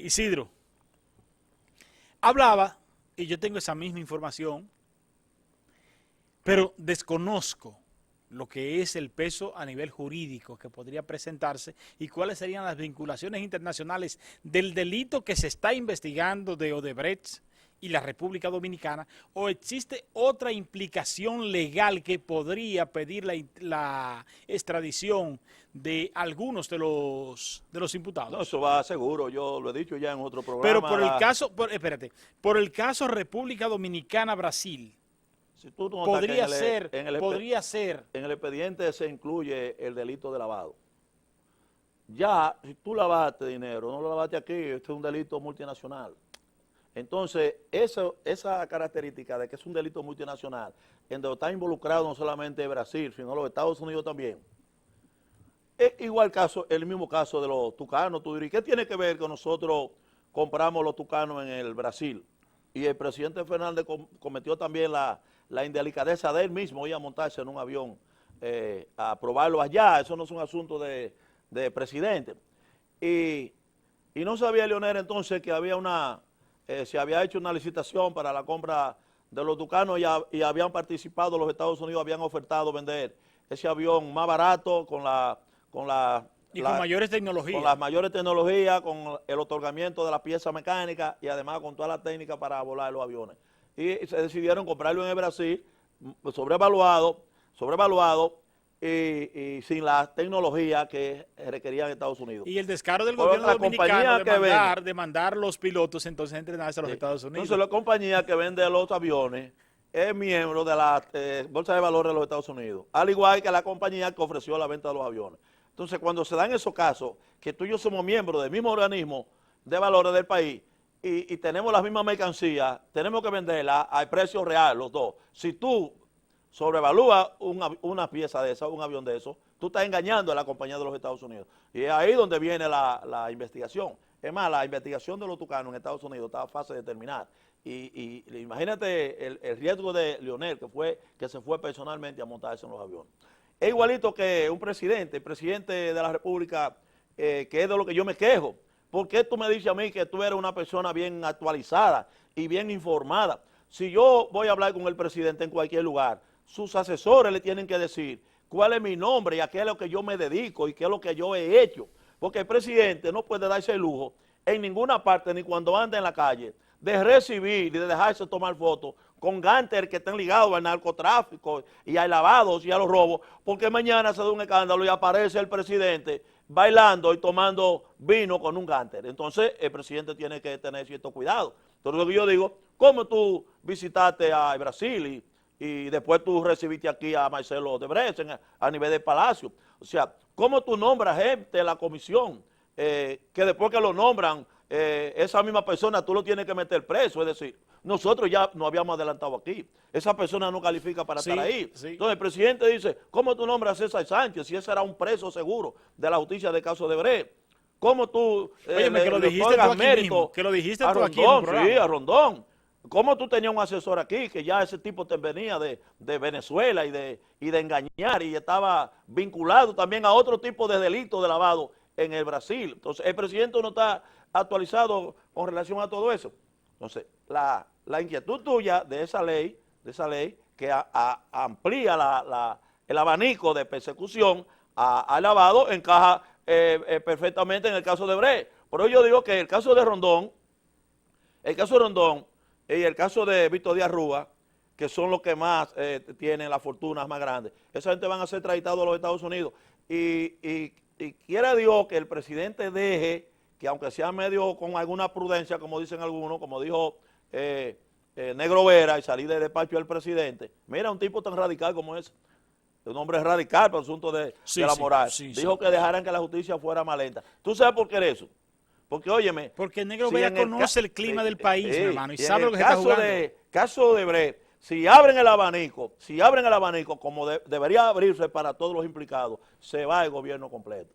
Isidro, hablaba, y yo tengo esa misma información, pero desconozco lo que es el peso a nivel jurídico que podría presentarse y cuáles serían las vinculaciones internacionales del delito que se está investigando de Odebrecht y la República Dominicana, o existe otra implicación legal que podría pedir la extradición de algunos de los No, imputados. eso va seguro, yo lo he dicho ya en otro Pero programa. por el caso, espérate, por el caso República Dominicana-Brasil, Si tú notas que podría ser, en el podría ser. en el expediente se incluye el delito de lavado. Ya, si tú lavaste dinero, no lo lavaste aquí, este es un delito multinacional. Entonces, esa característica de que es un delito multinacional, en donde está involucrado no solamente Brasil, sino los Estados Unidos también, es igual caso, el mismo caso de los tucanos. Tú dirías, ¿qué tiene que ver que nosotros compramos los tucanos en el Brasil? Y el presidente Fernández cometió también la indelicadeza de él mismo ir a montarse en un avión a probarlo allá. Eso no es un asunto de presidente. Y, y no sabía Leonel entonces que había se había hecho una licitación para la compra de los tucanos y habían participado, los Estados Unidos habían ofertado vender ese avión más barato con Y con mayores con tecnologías. las mayores tecnologías, con el otorgamiento de la pieza mecánica y además con toda la técnica para volar los aviones. Y se decidieron comprarlo en el Brasil, sobrevaluado y sin la tecnología que requerían Estados Unidos. Y el descaro del Por gobierno otra dominicano compañía que vende. de mandar los pilotos entonces a entrenarse a los Sí. Estados Unidos. Entonces la compañía que vende los aviones es miembro de la Bolsa de Valores de los Estados Unidos, al igual que la compañía que ofreció la venta de los aviones. Entonces, cuando se dan esos casos, que tú y yo somos miembros del mismo organismo de valores del país y tenemos las mismas mercancías, tenemos que venderla al precio real, los dos. Si tú sobrevalúas una pieza de esa, un avión de eso, tú estás engañando a la compañía de los Estados Unidos. Y es ahí donde viene la investigación. Es más, la investigación de los tucanos en Estados Unidos está a fase de terminar. Y imagínate el riesgo de Leonel, que se fue personalmente a montarse en los aviones. Es igualito que un presidente, el presidente de la República, que es de lo que yo me quejo. ¿Por qué tú me dices a mí que tú eres una persona bien actualizada y bien informada? Si yo voy a hablar con el presidente en cualquier lugar, sus asesores le tienen que decir cuál es mi nombre y a qué es lo que yo me dedico y qué es lo que yo he hecho. Porque el presidente no puede darse el lujo en ninguna parte, ni cuando anda en la calle, de recibir y de dejarse tomar fotos con gánster que estén ligados al narcotráfico y a lavados y a los robos, porque mañana se da un escándalo y aparece el presidente bailando y tomando vino con un gánster. Entonces el presidente tiene que tener cierto cuidado. Entonces lo que yo digo, ¿cómo tú visitaste a Brasil y después tú recibiste aquí a Marcelo Odebrecht a nivel del Palacio? O sea, ¿cómo tú nombras gente de la comisión que después que lo nombran, esa misma persona tú lo tienes que meter preso? Es decir, nosotros ya nos habíamos adelantado aquí. Esa persona no califica para estar ahí. Sí. Entonces el presidente dice, ¿cómo tú nombras a César Sánchez si ese era un preso seguro de la justicia del caso de Odebrecht? ¿Cómo tú Óyeme, que lo dijiste tú aquí mismo, que lo dijiste tú aquí en el programa. Sí, a Rondón. ¿Cómo tú tenías un asesor aquí que ya ese tipo te venía de Venezuela y de engañar y estaba vinculado también a otro tipo de delito de lavado en el Brasil? Entonces, el presidente no está actualizado con relación a todo eso. Entonces, la inquietud tuya de esa ley que amplía el abanico de persecución al lavado encaja perfectamente en el caso de Odebrecht. Por eso yo digo que el caso de Rondón y el caso de Víctor Díaz Rúa, que son los que más tienen las fortunas más grandes, esa gente van a ser extraditados a los Estados Unidos. Y quiera Dios que el presidente deje, que aunque sea medio con alguna prudencia, como dicen algunos, como dijo Negro Vera, y salir del despacho del presidente, mira, un tipo tan radical como ese, un hombre radical por el asunto de la moral, dijo que dejaran que la justicia fuera más lenta. ¿Tú sabes por qué es eso? Porque, óyeme... Porque el Negro Vera conoce el clima del país, mi hermano, y sabe lo que se está está jugando. Caso de Odebrecht, si abren el abanico, como debería abrirse para todos los implicados, se va el gobierno completo.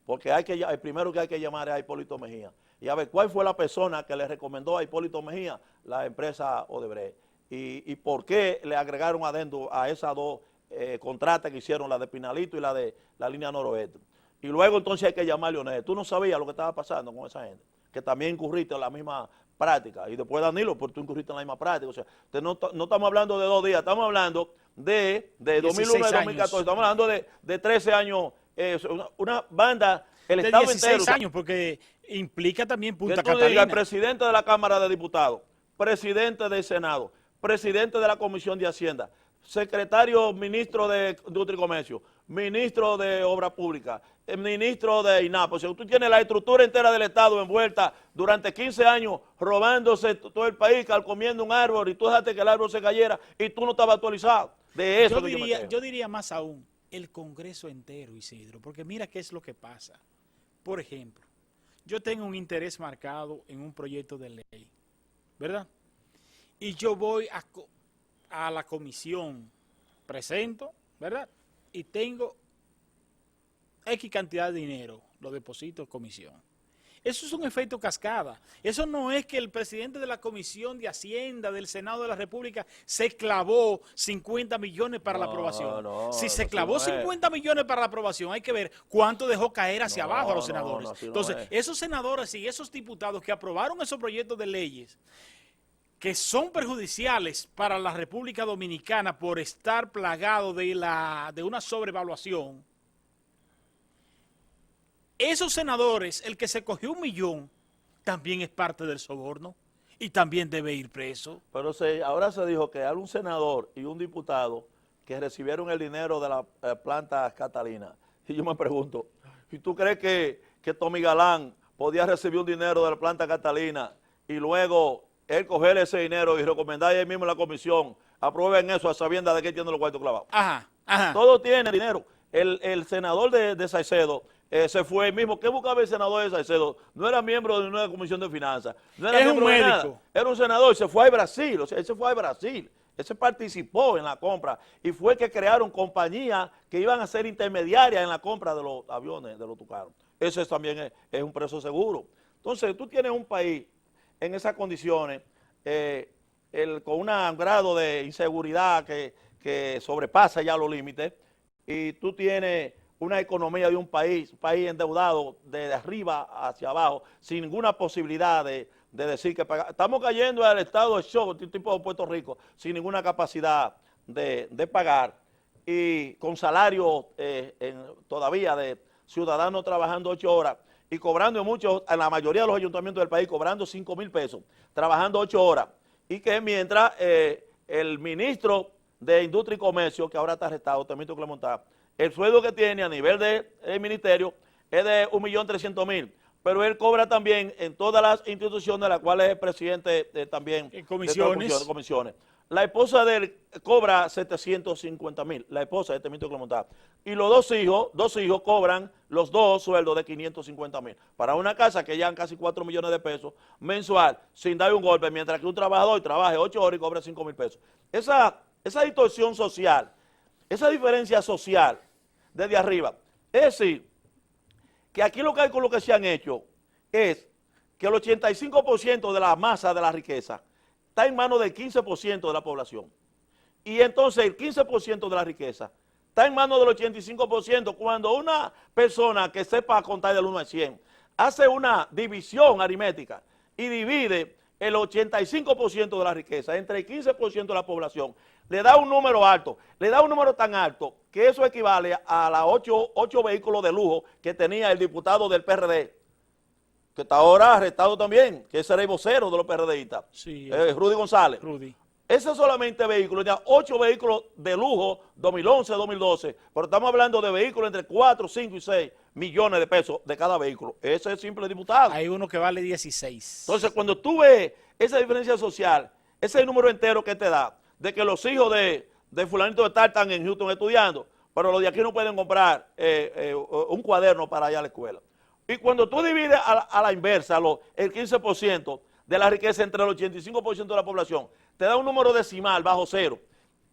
Porque el primero que hay que llamar es a Hipólito Mejía. Y a ver, ¿cuál fue la persona que le recomendó a Hipólito Mejía la empresa Odebrecht? Y por qué le agregaron adentro a esas dos contratas que hicieron, la de Pinalito y la de la línea noroeste. Y luego entonces hay que llamar a Leonel. Tú no sabías lo que estaba pasando con esa gente. que también incurriste en la misma práctica, y después Danilo, porque tú incurriste en la misma práctica. O sea, no estamos hablando de 2 días, estamos hablando de 2001 a 2014, estamos hablando de 13 años, una banda, el De Estado 16 entero. años, porque implica también Punta Que tú Catalina. digas, el presidente de la Cámara de Diputados, presidente del Senado, presidente de la Comisión de Hacienda, secretario, ministro de Industria y Comercio, ministro de Obras Públicas, el ministro de INAP. O sea, tú tienes la estructura entera del Estado envuelta durante 15 años robándose todo el país, calcomiendo un árbol, y tú dejaste que el árbol se cayera y tú no estabas actualizado. De eso Yo diría más aún, el Congreso entero, Isidro, porque mira qué es lo que pasa. Por ejemplo, yo tengo un interés marcado en un proyecto de ley, ¿verdad? Y yo voy a la comisión, presento, ¿verdad? Y tengo X cantidad de dinero, lo deposito en comisión. Eso es un efecto cascada. Eso no es que el presidente de la Comisión de Hacienda del Senado de la República se clavó 50 millones para la aprobación. Si se clavó 50 millones para la aprobación, hay que ver cuánto dejó caer hacia abajo a los senadores. Entonces, esos senadores y esos diputados que aprobaron esos proyectos de leyes que son perjudiciales para la República Dominicana por estar plagados de una sobrevaluación, esos senadores, el que se cogió 1 millón, también es parte del soborno y también debe ir preso. Pero ahora se dijo que hay un senador y un diputado que recibieron el dinero de la planta Catalina. Y yo me pregunto, ¿y tú crees que Tommy Galán podía recibir un dinero de la planta Catalina y luego él coger ese dinero y recomendar ahí mismo en la comisión, aprueben eso a sabiendas de que tiene los cuartos clavados? Ajá, ajá. Todo tiene dinero. El senador de Salcedo se fue mismo. ¿Qué buscaba el senador de Salcedo? No era miembro de ninguna comisión de finanzas. No era miembro de nada. Era un senador, se fue a Brasil. O sea, él se fue a Brasil. Él participó en la compra y fue que crearon compañías que iban a ser intermediarias en la compra de los aviones, de los Tucanos. Eso también es un precio seguro. Entonces, tú tienes un país en esas condiciones, con un grado de inseguridad que sobrepasa ya los límites, y tú tienes una economía de un país endeudado de arriba hacia abajo, sin ninguna posibilidad de decir que pagar. Estamos cayendo al estado de shock, tipo de Puerto Rico, sin ninguna capacidad de pagar, y con salarios todavía de ciudadanos trabajando 8 horas, y cobrando en la mayoría de los ayuntamientos del país, cobrando 5,000 pesos, trabajando 8 horas, y que mientras el ministro de Industria y Comercio, que ahora está arrestado, Temístocles Clemontá, el sueldo que tiene a nivel del ministerio es de 1.300.000, pero él cobra también en todas las instituciones de las cuales es presidente también en comisiones. de comisiones. La esposa de él cobra 750.000, la esposa de Temístocles Clemontá. Y los dos hijos cobran los 2 sueldos de 550.000. Para una casa que llevan casi 4 millones de pesos mensual, sin dar un golpe, mientras que un trabajador trabaje 8 horas y cobre 5,000 pesos. Esa distorsión social, esa diferencia social desde arriba, es decir, que aquí los cálculos que se han hecho es que el 85% de la masa de la riqueza está en manos del 15% de la población. Y entonces el 15% de la riqueza está en manos del 85%. Cuando una persona que sepa contar del 1 al 100 hace una división aritmética y divide el 85% de la riqueza entre el 15% de la población, le da un número alto, le da un número tan alto que eso equivale a los 8 vehículos de lujo que tenía el diputado del PRD, que está ahora arrestado también, que ese era el vocero de los PRDistas, sí, Rudy González. Rudy. Ese solamente vehículo, ya 8 vehículos de lujo, 2011, 2012, pero estamos hablando de vehículos entre 4, 5 y 6 millones de pesos de cada vehículo. Ese es simple diputado. Hay uno que vale 16. Entonces, cuando tú ves esa diferencia social, ese es el número entero que te da, de que los hijos de fulanito de tal están en Houston estudiando, pero los de aquí no pueden comprar un cuaderno para ir a la escuela. Y cuando tú divides a la inversa el 15% de la riqueza entre el 85% de la población, te da un número decimal bajo cero.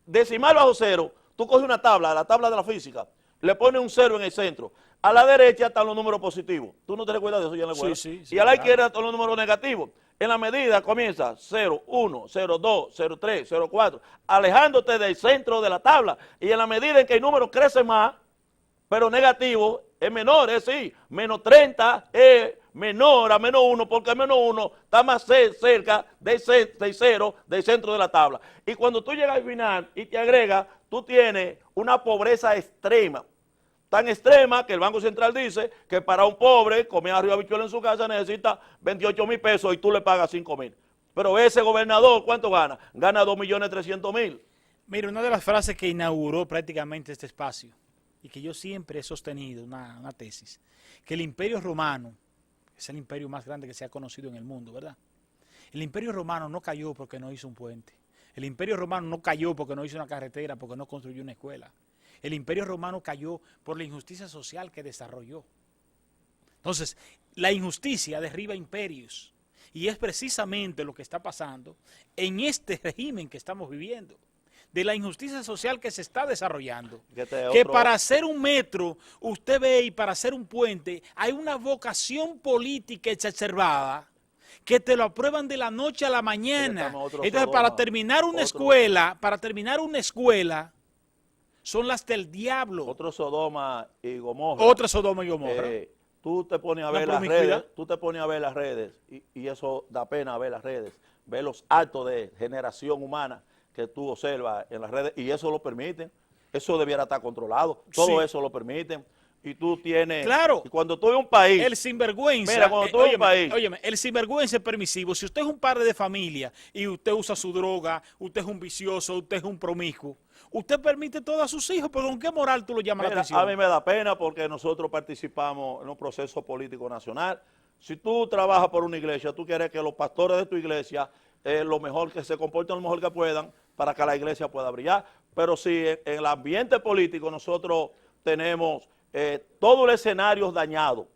Decimal bajo cero, tú coges una tabla, la tabla de la física, le pones un 0 en el centro. A la derecha están los números positivos. ¿Tú no te recuerdas de eso ya en la escuela? Sí, y a la izquierda están los números negativos. En la medida comienza 0, 1, 0, 2, 0, 3, 0, 4, alejándote del centro de la tabla. Y en la medida en que el número crece más, pero negativo, es menor, es decir, menos 30 es menor a -1, porque -1 está más cerca de 0 del centro de la tabla. Y cuando tú llegas al final y te agregas, tú tienes una pobreza extrema. Tan extrema que el Banco Central dice que para un pobre comer arriba habichuela en su casa necesita 28,000 pesos y tú le pagas 5,000. Pero ese gobernador, ¿cuánto gana? Gana 2,300,000. Mira, una de las frases que inauguró prácticamente este espacio y que yo siempre he sostenido, una tesis, que el Imperio Romano es el imperio más grande que se ha conocido en el mundo, ¿verdad? El Imperio Romano no cayó porque no hizo un puente. El Imperio Romano no cayó porque no hizo una carretera, porque no construyó una escuela. El Imperio Romano cayó por la injusticia social que desarrolló. Entonces, la injusticia derriba imperios. Y es precisamente lo que está pasando en este régimen que estamos viviendo, de la injusticia social que se está desarrollando. Que para hacer un metro, usted ve, y para hacer un puente, hay una vocación política exacerbada que te lo aprueban de la noche a la mañana. Entonces, para terminar una escuela, son las del diablo. Otro Sodoma y Gomorra. Otra Sodoma y Gomorra. Tú te pones a ver las redes, y eso da pena ver las redes, ver los actos de generación humana que tú observas en las redes, y eso lo permiten, eso debiera estar controlado, todo eso lo permiten, y tú tienes... Claro. Y cuando tú ves un país... El sinvergüenza... Mira, cuando tú ves un país... Óyeme, el sinvergüenza es permisivo. Si usted es un padre de familia y usted usa su droga, usted es un vicioso, usted es un promiscuo, usted permite todo a sus hijos, pero ¿con qué moral tú lo llamas la atención? A mí me da pena porque nosotros participamos en un proceso político nacional. Si tú trabajas por una iglesia, tú quieres que los pastores de tu iglesia lo mejor que se comporten lo mejor que puedan para que la iglesia pueda brillar. Pero si en el ambiente político nosotros tenemos todo el escenario dañado,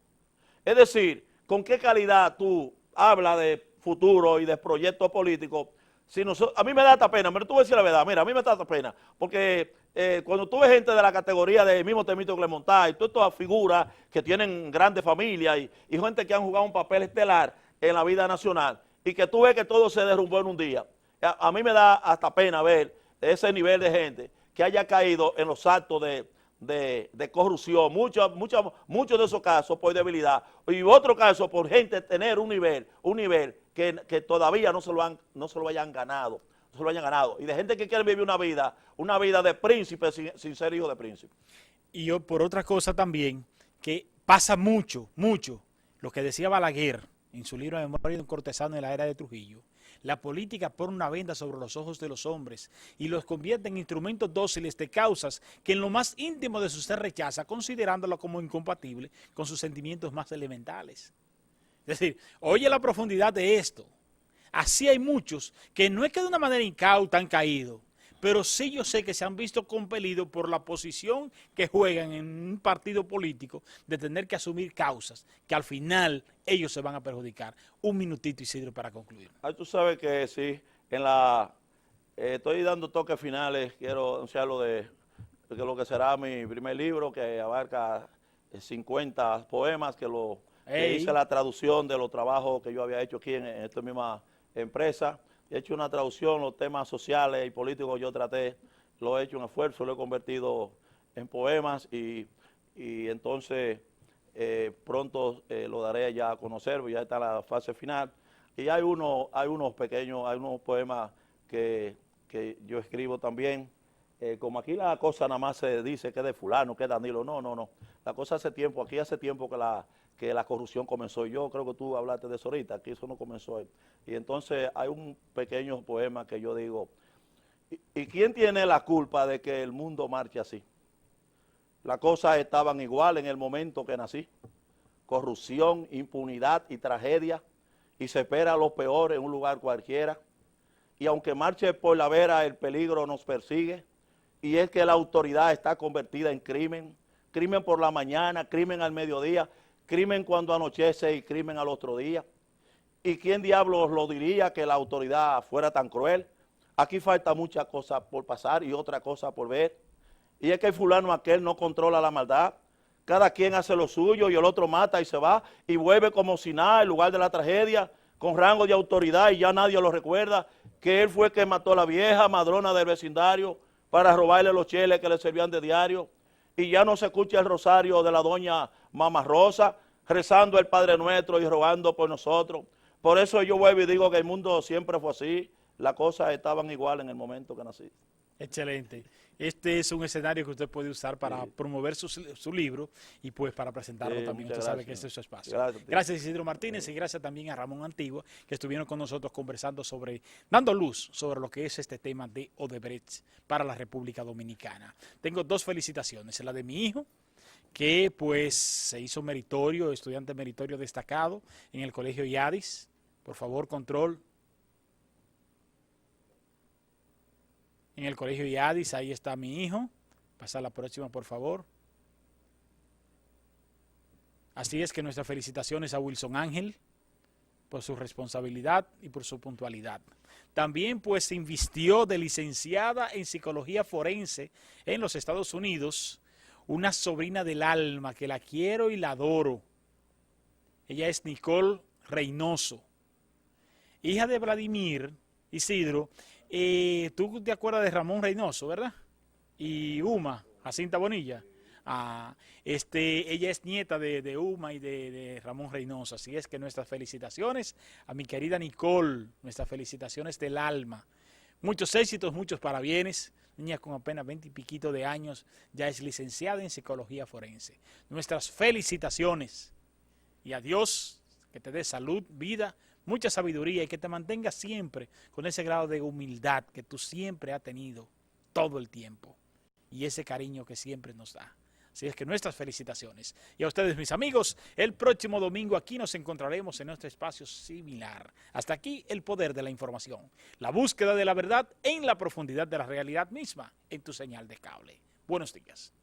es decir, ¿con qué calidad tú hablas de futuro y de proyectos políticos? Si a mí me da esta pena, pero tú vas a decir la verdad, mira, a mí me da esta pena, porque cuando tú ves gente de la categoría de mismo Temito Clemontay, todas estas figuras que tienen grandes familias y gente que han jugado un papel estelar en la vida nacional, y que tú ves que todo se derrumbó en un día, a mí me da hasta pena ver ese nivel de gente que haya caído en los actos de corrupción, muchos de esos casos por debilidad, y otros casos por gente tener un nivel que todavía no se lo hayan ganado, y de gente que quiere vivir una vida de príncipe sin ser hijo de príncipe. Y yo, por otra cosa también, que pasa mucho, lo que decía Balaguer en su libro Memoria de un cortesano en la era de Trujillo: la política pone una venda sobre los ojos de los hombres y los convierte en instrumentos dóciles de causas que en lo más íntimo de su ser rechaza, considerándolo como incompatible con sus sentimientos más elementales. Es decir, oye la profundidad de esto. Así hay muchos que no es que de una manera incauta han caído, pero sí yo sé que se han visto compelidos por la posición que juegan en un partido político de tener que asumir causas que al final ellos se van a perjudicar. Un minutito, Isidro, para concluir. Tú sabes que sí, estoy dando toques finales, quiero anunciarlo de lo que será mi primer libro, que abarca 50 poemas, que hice la traducción de los trabajos que yo había hecho aquí en esta misma empresa. He hecho una traducción, los temas sociales y políticos yo traté, lo he hecho un esfuerzo, lo he convertido en poemas y entonces pronto lo daré ya a conocer, ya está la fase final. Y hay unos poemas que yo escribo también. Como aquí la cosa nada más se dice que es de fulano, que es Danilo, no. La cosa hace tiempo que la corrupción comenzó. Yo creo que tú hablaste de eso ahorita, que eso no comenzó hoy. Y entonces hay un pequeño poema que yo digo, ¿y quién tiene la culpa de que el mundo marche así? Las cosas estaban igual en el momento que nací. Corrupción, impunidad y tragedia, y se espera lo peor en un lugar cualquiera. Y aunque marche por la vera, el peligro nos persigue, y es que la autoridad está convertida en crimen. Crimen por la mañana, crimen al mediodía, crimen cuando anochece y crimen al otro día. ¿Y quién diablos lo diría que la autoridad fuera tan cruel? Aquí falta muchas cosas por pasar y otra cosa por ver. Y es que el fulano aquel no controla la maldad. Cada quien hace lo suyo y el otro mata y se va y vuelve como si nada en lugar de la tragedia, con rango de autoridad, y ya nadie lo recuerda, que él fue el que mató a la vieja madrona del vecindario para robarle los cheles que le servían de diario. Y ya no se escucha el rosario de la doña Mama Rosa, rezando el Padre Nuestro y rogando por nosotros. Por eso yo vuelvo y digo que el mundo siempre fue así, las cosas estaban igual en el momento que nací. Excelente. Este es un escenario que usted puede usar para Sí. promover su libro y pues para presentarlo también. Muchas Usted sabe que gracias. este es su espacio. Gracias a ti. Gracias Isidro Martínez y gracias también a Ramón Antigua que estuvieron con nosotros conversando dando luz sobre lo que es este tema de Odebrecht para la República Dominicana. Tengo dos felicitaciones, la de mi hijo, que pues se hizo meritorio, estudiante meritorio destacado en el Colegio IADIS. Por favor, control. En el Colegio IADIS, ahí está mi hijo. Pasa a la próxima, por favor. Así es que nuestras felicitaciones a Wilson Ángel por su responsabilidad y por su puntualidad. También pues se invistió de licenciada en psicología forense en los Estados Unidos, una sobrina del alma que la quiero y la adoro. Ella es Nicole Reynoso, hija de Vladimir Isidro. Tú te acuerdas de Ramón Reynoso, ¿verdad? Y Uma, Jacinta Bonilla. Ella es nieta de Uma y de Ramón Reynoso. Así es que nuestras felicitaciones a mi querida Nicole, nuestras felicitaciones del alma. Muchos éxitos, muchos parabienes. Niña con apenas 20 y piquito de años, ya es licenciada en psicología forense. Nuestras felicitaciones. Y a Dios que te dé salud, vida, mucha sabiduría y que te mantenga siempre con ese grado de humildad que tú siempre has tenido todo el tiempo y ese cariño que siempre nos da. Así es que nuestras felicitaciones. Y a ustedes, mis amigos, el próximo domingo aquí nos encontraremos en nuestro espacio similar. Hasta aquí el poder de la información. La búsqueda de la verdad en la profundidad de la realidad misma en tu señal de cable. Buenos días.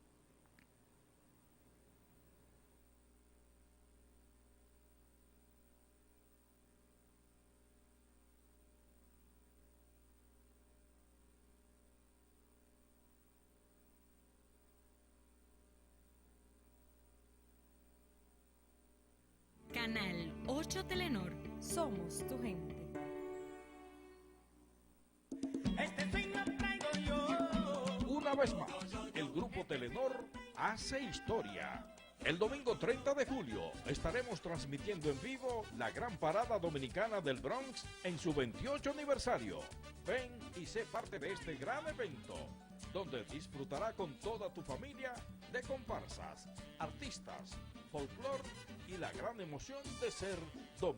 Canal 8 Telenor. Somos tu gente. Una vez más, el Grupo Telenor hace historia. El domingo 30 de julio estaremos transmitiendo en vivo la gran parada dominicana del Bronx en su 28 aniversario. Ven y sé parte de este gran evento, donde disfrutará con toda tu familia de comparsas, artistas, folclor y la gran emoción de ser dominicano.